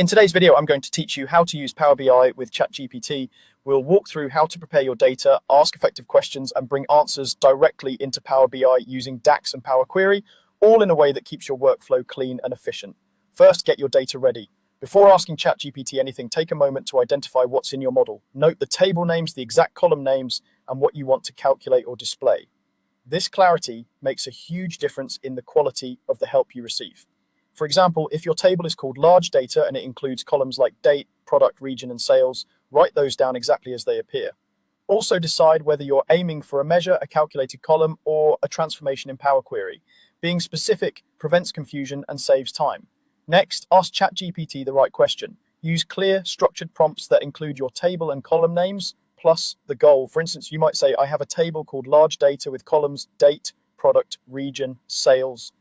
In today's video, I'm going to teach you how to use Power BI with ChatGPT. We'll walk through how to prepare your data, ask effective questions, and bring answers directly into Power BI using DAX and Power Query, all in a way that keeps your workflow clean and efficient. First, get your data ready. Before asking ChatGPT anything, take a moment to identify what's in your model. Note the table names, the exact column names, and what you want to calculate or display. This clarity makes a huge difference in the quality of the help you receive. For example, if your table is called large data and it includes columns like date, product, region, and sales, write those down exactly as they appear. Also decide whether you're aiming for a measure, a calculated column, or a transformation in Power Query. Being specific prevents confusion and saves time. Next, ask ChatGPT the right question. Use clear, structured prompts that include your table and column names, plus the goal. For instance, you might say, I have a table called large data with columns date, product, region, sales.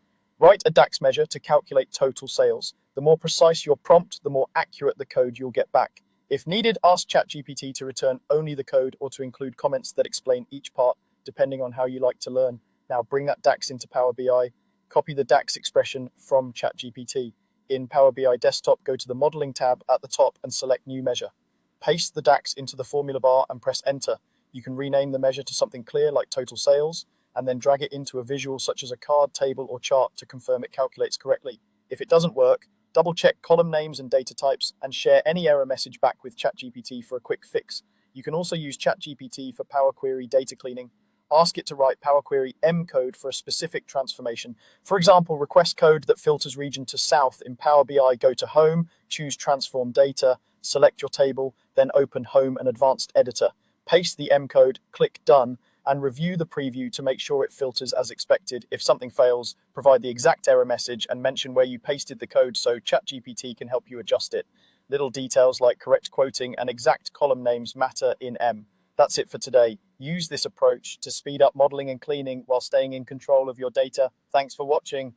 Write a DAX measure to calculate total sales. The more precise your prompt, the more accurate the code you'll get back. If needed, ask ChatGPT to return only the code or to include comments that explain each part, depending on how you like to learn. Now bring that DAX into Power BI. Copy the DAX expression from ChatGPT. In Power BI Desktop, go to the Modeling tab at the top and select New Measure. Paste the DAX into the formula bar and press Enter. You can rename the measure to something clear like total sales, and then drag it into a visual such as a card, table, or chart to confirm it calculates correctly. If it doesn't work, double-check column names and data types and share any error message back with ChatGPT for a quick fix. You can also use ChatGPT for Power Query data cleaning. Ask it to write Power Query M code for a specific transformation. For example, request code that filters region to south. In Power BI, go to Home, choose Transform Data, select your table, then open Home and Advanced Editor. Paste the M code, click Done, and review the preview to make sure it filters as expected. If something fails, provide the exact error message and mention where you pasted the code so ChatGPT can help you adjust it. Little details like correct quoting and exact column names matter in M. That's it for today. Use this approach to speed up modeling and cleaning while staying in control of your data. Thanks for watching.